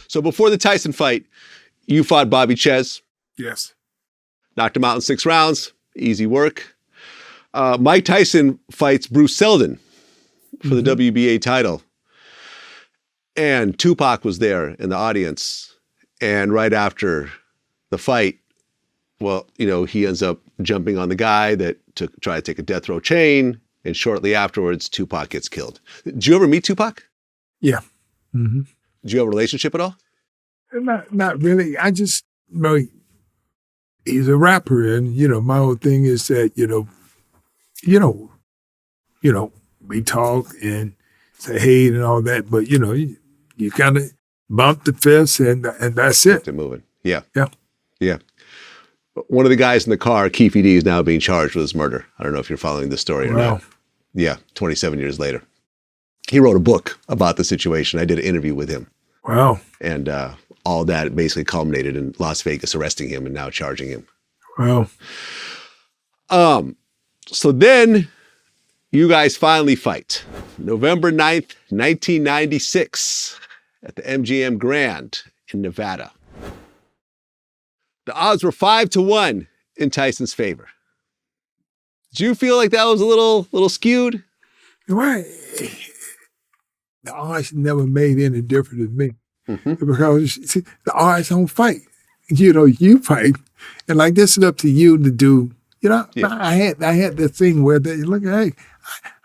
So before the Tyson fight, you fought Bobby Ches. Yes. Knocked him out in 6 rounds. Easy work. Mike Tyson fights Bruce Seldon for the WBA title. And Tupac was there in the audience. And right after the fight, well, you know, he ends up jumping on the guy that try to take a death row chain. And shortly afterwards, Tupac gets killed. Did you ever meet Tupac? Yeah. Did you have a relationship at all? Not really. I just, you know, he's a rapper. And, you know, my whole thing is that, you know, we talk and say hey and all that. But, you know, you kind of bump the fist and that's it. Kept it moving. Yeah. Yeah. Yeah. One of the guys in the car, Keefe D, is now being charged with his murder. I don't know if you're following the story or not. Yeah, 27 years later. He wrote a book about the situation. I did an interview with him. Wow. And all that basically culminated in Las Vegas arresting him and now charging him. Wow. So then you guys finally fight. November 9th, 1996 at the MGM Grand in Nevada. The odds were 5-1 in Tyson's favor. Did you feel like that was a little skewed? Right. The odds never made any difference to me. Because see, the odds don't fight. You know, you fight. And like this is up to you to do. You know, I had this thing where they look, hey,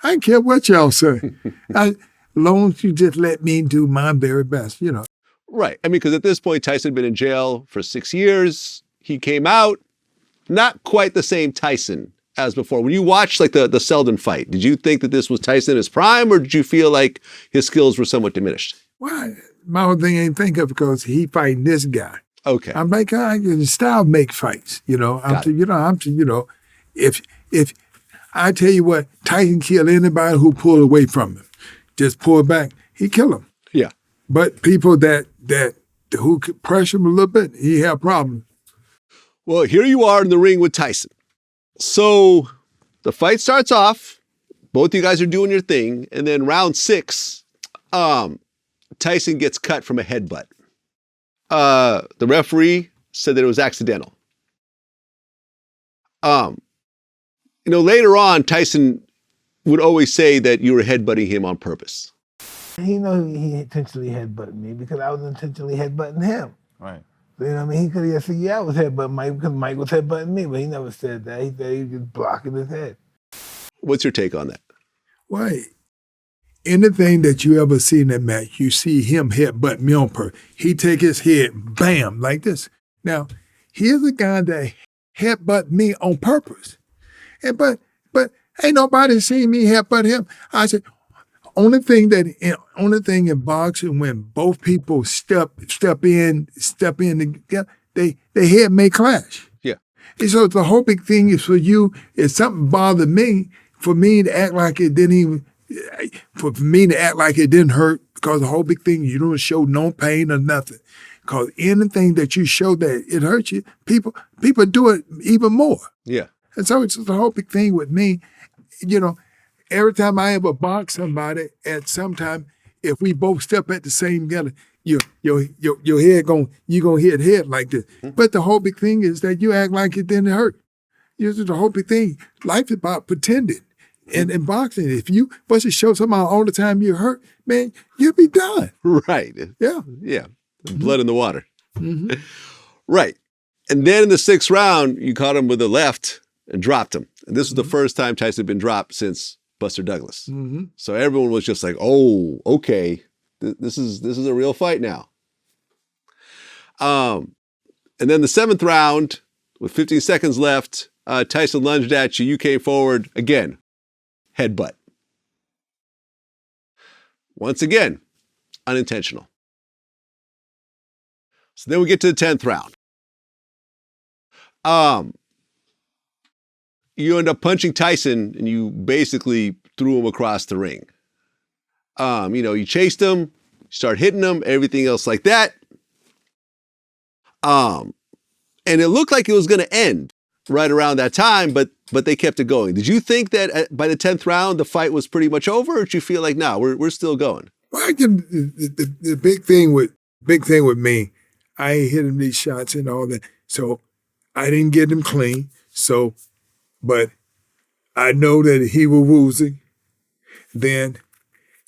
I don't care what y'all say. As long as you just let me do my very best, you know. Right. I mean, because at this point, Tyson had been in jail for 6 years. He came out, not quite the same Tyson as before. When you watched like the Seldon fight, did you think that this was Tyson in his prime, or did you feel like his skills were somewhat diminished? Well, my whole thing ain't think of because he fighting this guy. Okay. I'm like, the style make fights, you know. If I tell you what, Tyson kill anybody who pull away from him, just pull back, he kill him. Yeah. But people that who could pressure him a little bit, he have problems. Well, here you are in the ring with Tyson. So the fight starts off. Both of you guys are doing your thing. And then round 6, Tyson gets cut from a headbutt. The referee said that it was accidental. You know, later on, Tyson would always say that you were headbutting him on purpose. He know he intentionally headbutted me because I was intentionally headbutting him. Right. You know what I mean? He could have said, yeah, I was headbutting Mike because Mike was headbutting me, but he never said that. He said he was just blocking his head. What's your take on that? Why? Anything that you ever see in that match, you see him headbutt me on purpose. He take his head, bam, like this. Now, here's a guy that headbutt me on purpose. But ain't nobody seen me headbutt him. I said, only thing in boxing when both people step in together, they head may clash. Yeah. And so the whole big thing is for you, if something bothered me, for me to act like it didn't even, for me to act like it didn't hurt, because the whole big thing, you don't show no pain or nothing. Because anything that you show that it hurts you, people do it even more. Yeah. And so it's the whole big thing with me, you know, every time I ever box somebody, at some time, if we both step at the same together, your head you gonna hit head like this. But the whole big thing is that you act like it didn't hurt. The whole big thing. Life is about pretending. And in boxing, if you supposed to show somebody all the time you're hurt, man, you'll be done. Right. Yeah. Yeah. Blood in the water. Right. And then in the 6th round, you caught him with a left and dropped him. And this was the first time Tyson had been dropped since Buster Douglas. So everyone was just like, oh, okay, this is a real fight now. And then the 7th round, with 15 seconds left, Tyson lunged at you. You came forward again, headbutt. Once again, unintentional. So then we get to the 10th round. You end up punching Tyson and you basically threw him across the ring. You chased him, start hitting him, everything else like that. And it looked like it was going to end right around that time, but they kept it going. Did you think that by the 10th round, the fight was pretty much over, or did you feel like, no, we're still going? Well, the big thing with big thing with me, I ain't hitting these shots and all that. So I didn't get him clean. So, but I know that he was woozy. Then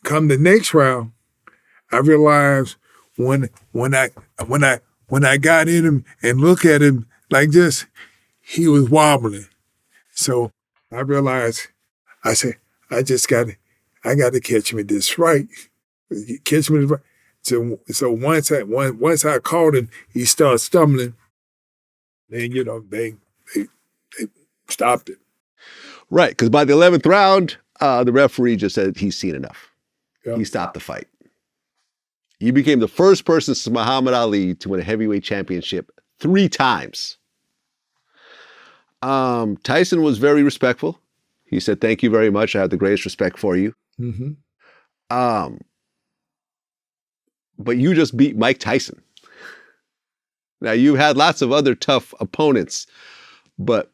come the next round, I realized when I got in him and look at him like this, he was wobbling. So I realized, I said, I got to catch him at this right. Catch him at this right. So once I caught him, he started stumbling. Then, they stopped it. Right, because by the 11th round, the referee just said he's seen enough. Yep. He stopped the fight. You became the first person since Muhammad Ali to win a heavyweight championship 3 times. Tyson was very respectful. He said, "Thank you very much. I have the greatest respect for you." Mm-hmm. But you just beat Mike Tyson. Now, you've had lots of other tough opponents, but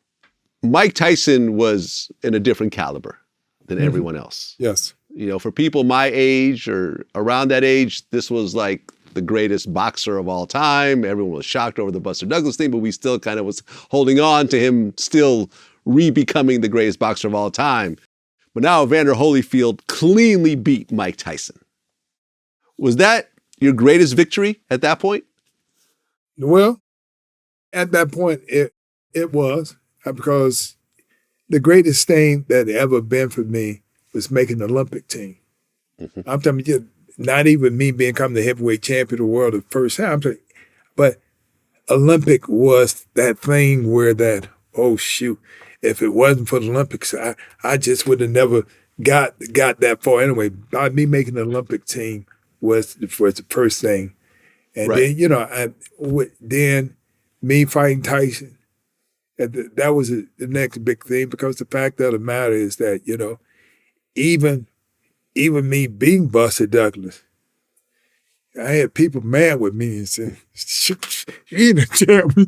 Mike Tyson was in a different caliber than everyone else. Yes. For people my age or around that age, this was like the greatest boxer of all time. Everyone was shocked over the Buster Douglas thing, but we still kind of was holding on to him still re-becoming the greatest boxer of all time. But now Evander Holyfield cleanly beat Mike Tyson. Was that your greatest victory at that point? Well, at that point, it was, because the greatest thing that ever been for me was making the Olympic team. Mm-hmm. I'm telling you, not even me becoming the heavyweight champion of the world the first time, but Olympic was that thing where that, oh shoot, if it wasn't for the Olympics, I just would have never got that far anyway. By me making the Olympic team was the first thing. And right. Then, then me fighting Tyson, that was the next big thing, because the fact of the matter is that, even me being Buster Douglas, I had people mad with me and saying, "You ain't a champion.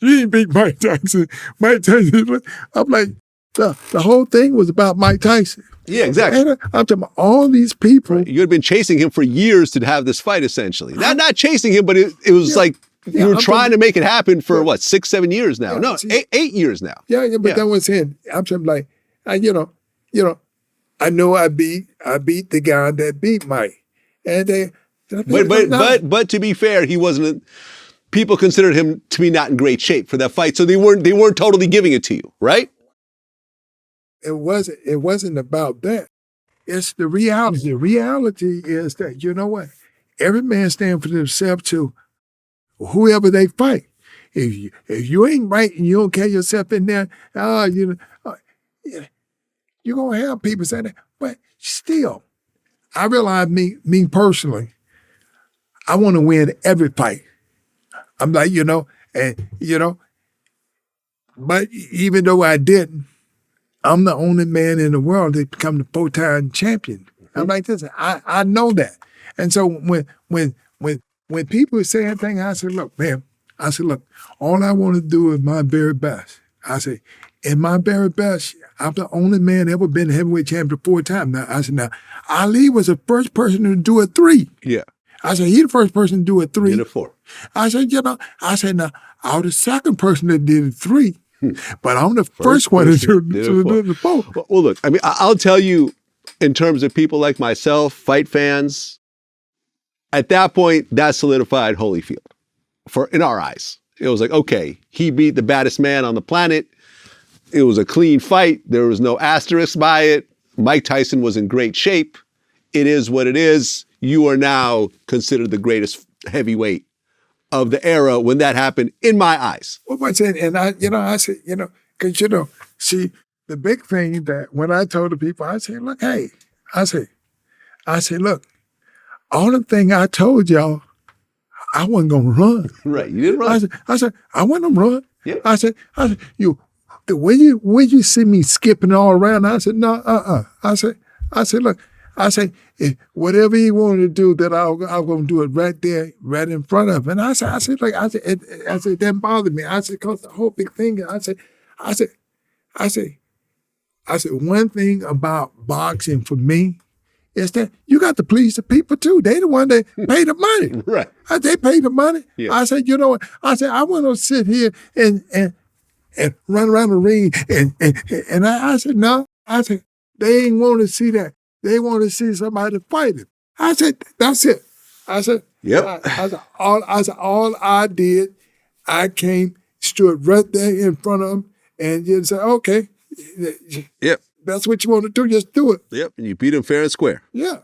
You ain't beat Mike Tyson. Mike Tyson." I'm like, the whole thing was about Mike Tyson. Yeah, exactly. And I'm talking about all these people. Right. You had been chasing him for years to have this fight, essentially. Not chasing him, but it was like you were trying to make it happen for, 6, 7 years now? No, 8 years now. Yeah, but that was him. I'm saying, like, I know I beat the guy that beat Mike. And But to be fair, he wasn't. People considered him to be not in great shape for that fight, so they weren't totally giving it to you, right? It wasn't about that. It's the reality. The reality is that, you know what? Every man stands for themselves to whoever they fight. If you ain't right and you don't carry yourself in there, you're gonna have people say that. But still, I realize me personally, I want to win every fight. I'm like, but even though I didn't, I'm the only man in the world that become the 4-time champion. I'm like this. I know that. And so when people say anything, I say, look, man, all I want to do is my very best. I say, in my very best, I'm the only man ever been heavyweight champion 4 times. Now, I said, now, Ali was the first person to do a 3. Yeah. I said, he the first person to do a 3. Did a 4. I said, now, I was the second person that did a 3. But I'm the first one to do the 4. Well, look, I mean, I'll tell you, in terms of people like myself, fight fans, at that point, that solidified Holyfield in our eyes. It was like, okay, he beat the baddest man on the planet. It was a clean fight. There was no asterisk by it. Mike Tyson was in great shape. It is what it is. You are now considered the greatest heavyweight of the era when that happened, in my eyes. What am I saying? And I said, because, see, the big thing that when I told the people, I said, look, hey, I said, look, all the thing I told y'all, I wasn't going to run. Right, you didn't run. I said, I wasn't going to run. Yeah. I said, when you see me skipping all around, I said, no, I said, look, whatever he wanted to do, that I'm going to do it right there, right in front of him. And I said, it didn't bother me. I said, because the whole big thing, I said, one thing about boxing for me is that you got to please the people too. They the one that pay the money. Right. They pay the money. Yeah. I said, you know what? I said, I want to sit here and run around the ring. And I said, no. I said, they ain't want to see that. They want to see somebody fighting. I said, that's it. I said, Yep. I said, all I did, I came, stood right there in front of them, and just said, okay. Yep. That's what you want to do, just do it. Yep. And you beat him fair and square. Yeah.